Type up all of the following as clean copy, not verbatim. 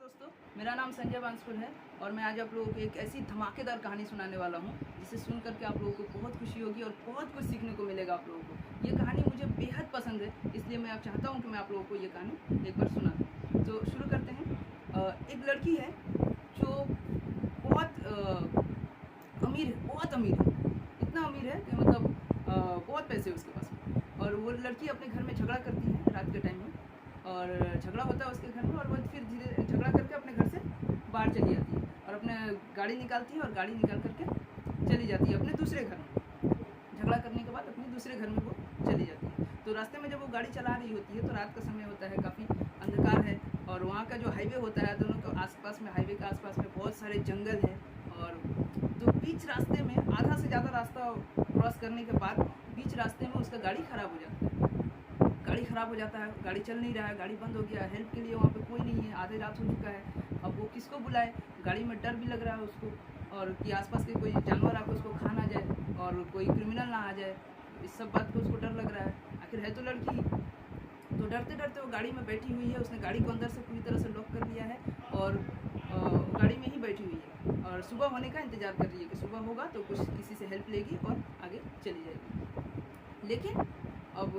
दोस्तों, मेरा नाम संजय बांसकुल है और मैं आज आप लोगों को एक ऐसी धमाकेदार कहानी सुनाने वाला हूँ जिसे सुन करके आप लोगों को बहुत खुशी होगी और बहुत कुछ सीखने को मिलेगा आप लोगों को। ये कहानी मुझे बेहद पसंद है, इसलिए मैं आप चाहता हूँ कि मैं आप लोगों को ये कहानी एक बार सुना दूँ। तो शुरू करते हैं। एक लड़की है जो बहुत अमीर है, बहुत अमीर है, इतना अमीर है कि मतलब बहुत पैसे उसके पास में। और वो लड़की अपने घर में झगड़ा करती है रात के टाइम में, और झगड़ा होता है उसके घर में, और वो फिर धीरे झगड़ा करके अपने घर से बाहर चली जाती है और अपने गाड़ी निकालती है और गाड़ी निकाल करके चली जाती है अपने दूसरे घर में। झगड़ा करने के बाद अपने दूसरे घर में वो चली जाती है। तो रास्ते में जब वो गाड़ी चला रही होती है तो रात का समय होता है, काफ़ी अंधकार है, और वहाँ का जो हाईवे होता है दोनों के आसपास में, हाईवे के आसपास में बहुत सारे जंगल है। और तो बीच रास्ते में आधा से ज़्यादा रास्ता क्रॉस करने के बाद बीच रास्ते में उसका गाड़ी ख़राब हो जाता है। गाड़ी ख़राब हो जाता है, गाड़ी चल नहीं रहा है, गाड़ी बंद हो गया है, हेल्प के लिए वहाँ पे कोई नहीं है, आधे रात हो चुका है। अब वो किसको बुलाए? गाड़ी में डर भी लग रहा है उसको, और कि आसपास के कोई जानवर आकर उसको खा ना जाए और कोई क्रिमिनल ना आ जाए, इस सब बात को उसको डर लग रहा है। आखिर है तो लड़की, तो डरते डरते वो गाड़ी में बैठी हुई है। उसने गाड़ी को अंदर से पूरी तरह से लॉक कर लिया है और गाड़ी में ही बैठी हुई है और सुबह होने का इंतज़ार कर रही है कि सुबह होगा तो कुछ किसी से हेल्प लेगी और आगे चली जाएगी। लेकिन अब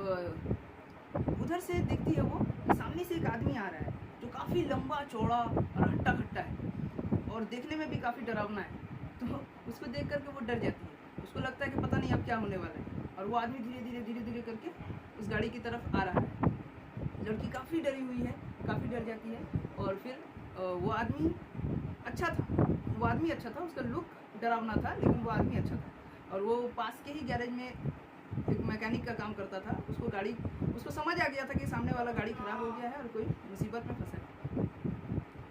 उधर से देखती है वो कि सामने से एक आदमी आ रहा है जो काफ़ी लंबा चौड़ा और हट्टा खट्टा है और देखने में भी काफ़ी डरावना है। तो उसको देख करके वो डर जाती है, उसको लगता है कि पता नहीं अब क्या होने वाला है, और वो आदमी धीरे धीरे करके उस गाड़ी की तरफ आ रहा है। लड़की काफ़ी डरी हुई है, काफ़ी डर जाती है। और फिर वो आदमी अच्छा था, वो आदमी अच्छा था, उसका लुक डरावना था लेकिन वो आदमी अच्छा था। और वो पास के ही गैरेज में एक मैकेनिक का काम करता था। उसको समझ आ गया था कि सामने वाला गाड़ी ख़राब हो गया है और कोई मुसीबत में फंसा है,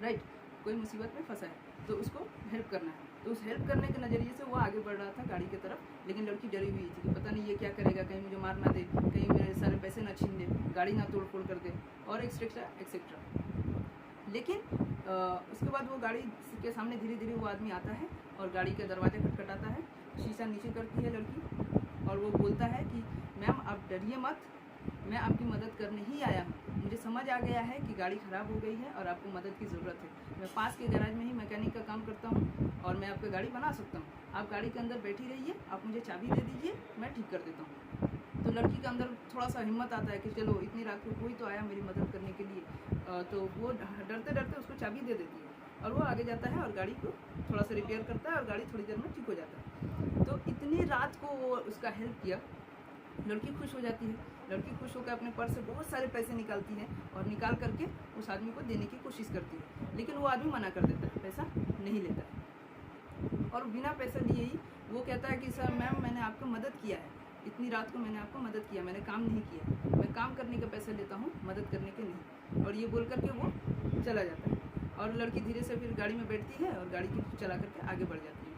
राइट, कोई मुसीबत में फंसा है, तो उसको हेल्प करना है। तो उस हेल्प करने के नज़रिए से वो आगे बढ़ रहा था गाड़ी की तरफ, लेकिन लड़की डरी हुई थी कि पता नहीं ये क्या करेगा, कहीं मुझे मार ना दे, कहीं मेरे सारे पैसे ना छीन दे, गाड़ी ना तोड़ फोड़ कर दे, और एक्सेट्रा एक्सेट्रा। लेकिन उसके बाद वो गाड़ी के सामने धीरे धीरे वो आदमी आता है और गाड़ी का दरवाज़ा खटखटाता है, शीशा नीचे करती है लड़की और वो बोलता है कि मैम आप डरिए मत, मैं आपकी मदद करने ही आया हूँ। मुझे समझ आ गया है कि गाड़ी ख़राब हो गई है और आपको मदद की ज़रूरत है। मैं पास के गैराज में ही मैकेनिक का काम करता हूँ और मैं आपकी गाड़ी बना सकता हूँ। आप गाड़ी के अंदर बैठी रहिए, आप मुझे चाबी दे दीजिए, मैं ठीक कर देता हूँ। तो लड़की के अंदर थोड़ा सा हिम्मत आता है कि चलो इतनी रात को कोई तो आया मेरी मदद करने के लिए। तो वो डरते डरते उसको चाबी दे देती है और वो आगे जाता है और गाड़ी को थोड़ा सा रिपेयर करता है और गाड़ी थोड़ी देर में ठीक हो जाता है। तो इतनी रात को वो उसका हेल्प किया, लड़की खुश हो जाती है। लड़की खुश होकर अपने पर्स से बहुत सारे पैसे निकालती है और निकाल करके उस आदमी को देने की कोशिश करती है, लेकिन वो आदमी मना कर देता है, पैसा नहीं लेता है। और बिना पैसा लिए ही वो कहता है कि सर मैम मैंने आपको मदद किया है, इतनी रात को मैंने आपको मदद किया, मैंने काम नहीं किया, मैं काम करने का पैसा लेता हूँ, मदद करने के नहीं। और ये बोल करके वो चला जाता है और लड़की धीरे से फिर गाड़ी में बैठती है और गाड़ी की चला करके आगे बढ़ जाती है।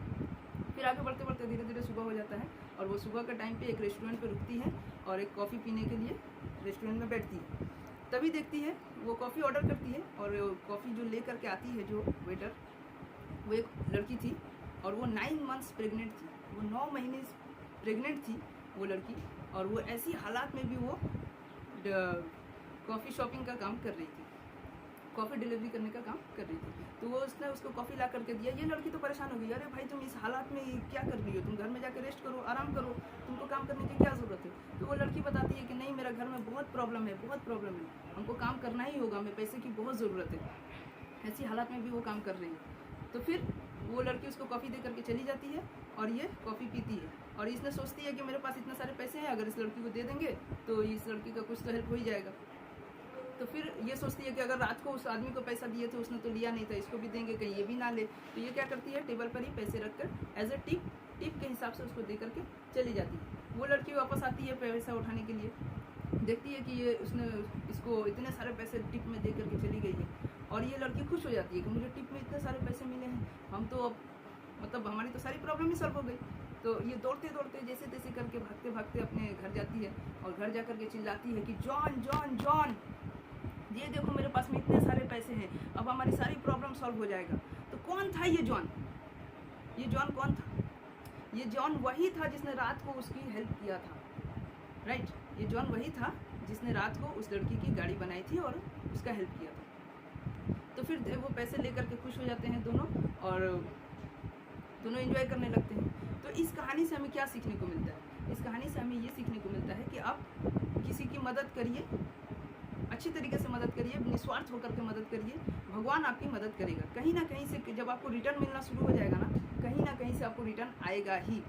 फिर आगे बढ़ते बढ़ते धीरे धीरे सुबह हो जाता है और वो सुबह के टाइम पे एक रेस्टोरेंट पे रुकती है और एक कॉफ़ी पीने के लिए रेस्टोरेंट में बैठती है। तभी देखती है वो कॉफ़ी ऑर्डर करती है और कॉफ़ी जो ले करके आती है जो वेटर, वो एक लड़की थी और वो 9 मंथ्स प्रेग्नेंट थी, वो 9 महीने प्रेग्नेंट थी वो लड़की। और वो ऐसी हालात में भी वो कॉफ़ी शॉपिंग का काम कर रही थी, कॉफ़ी डिलीवरी करने का काम कर रही थी। तो वो उसने उसको कॉफ़ी ला करके दिया। ये लड़की तो परेशान हो गई, अरे भाई तुम इस हालात में क्या कर रही हो, तुम घर में जाकर रेस्ट करो, आराम करो, तुमको काम करने की क्या ज़रूरत है। तो वो लड़की बताती है कि नहीं, मेरा घर में बहुत प्रॉब्लम है, बहुत प्रॉब्लम है, हमको काम करना ही होगा, हमें पैसे की बहुत ज़रूरत है। ऐसी हालात में भी वो काम कर रही है। तो फिर वो लड़की उसको कॉफ़ी दे करके चली जाती है और ये कॉफ़ी पीती है और इसने सोचती है कि मेरे पास इतने सारे पैसे हैं, अगर इस लड़की को दे देंगे तो इस लड़की का कुछ तो हेल्प हो ही जाएगा। तो फिर ये सोचती है कि अगर रात को उस आदमी को पैसा दिए थे, उसने तो लिया नहीं था, इसको भी देंगे, कहीं ये भी ना ले। तो ये क्या करती है, टेबल पर ही पैसे रखकर एज ए टिप के हिसाब से उसको दे करके चली जाती है। वो लड़की वापस आती है पैसा उठाने के लिए, देखती है कि ये उसने इसको इतने सारे पैसे टिप में दे करके चली गई है और ये लड़की खुश हो जाती है कि मुझे टिप में इतने सारे पैसे मिले हैं, हम तो अब मतलब हमारी तो सारी प्रॉब्लम ही सॉल्व हो गई। तो ये दौड़ते दौड़ते जैसे तैसे करके भागते भागते अपने घर जाती है और घर जा करके चिल्लाती है कि जॉन जॉन जॉन, ये देखो मेरे पास में इतने सारे पैसे हैं, अब हमारी सारी प्रॉब्लम सॉल्व हो जाएगा। तो कौन था ये जॉन? ये जॉन कौन था? ये जॉन वही था जिसने रात को उसकी हेल्प किया था, राइट। ये जॉन वही था जिसने रात को उस लड़की की गाड़ी बनाई थी और उसका हेल्प किया था। तो तो फिर वो पैसे लेकर के खुश हो जाते हैं दोनों, और दोनों एंजॉय करने लगते हैं। तो इस कहानी से हमें क्या सीखने को मिलता है? इस कहानी से हमें ये सीखने को मिलता है कि आप किसी की मदद करिए, अच्छी तरीके से मदद करिए, निस्वार्थ होकर के मदद करिए, भगवान आपकी मदद करेगा। कहीं ना कहीं से जब आपको रिटर्न मिलना शुरू हो जाएगा ना, कहीं ना कहीं से आपको रिटर्न आएगा ही।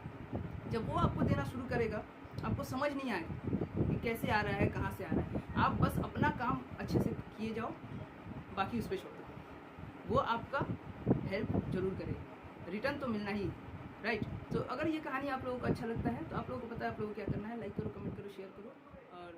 जब वो आपको देना शुरू करेगा, आपको समझ नहीं आएगा कि कैसे आ रहा है, कहाँ से आ रहा है। आप बस अपना काम अच्छे से किए जाओ, बाकी उस पर छोड़ दो, वो आपका हेल्प जरूर करेगा, रिटर्न तो मिलना ही, राइट। तो अगर ये कहानी आप लोगों को अच्छा लगता है तो आप लोगों को पता है आप लोगों को क्या करना है, लाइक करो, कमेंट करो, शेयर करो और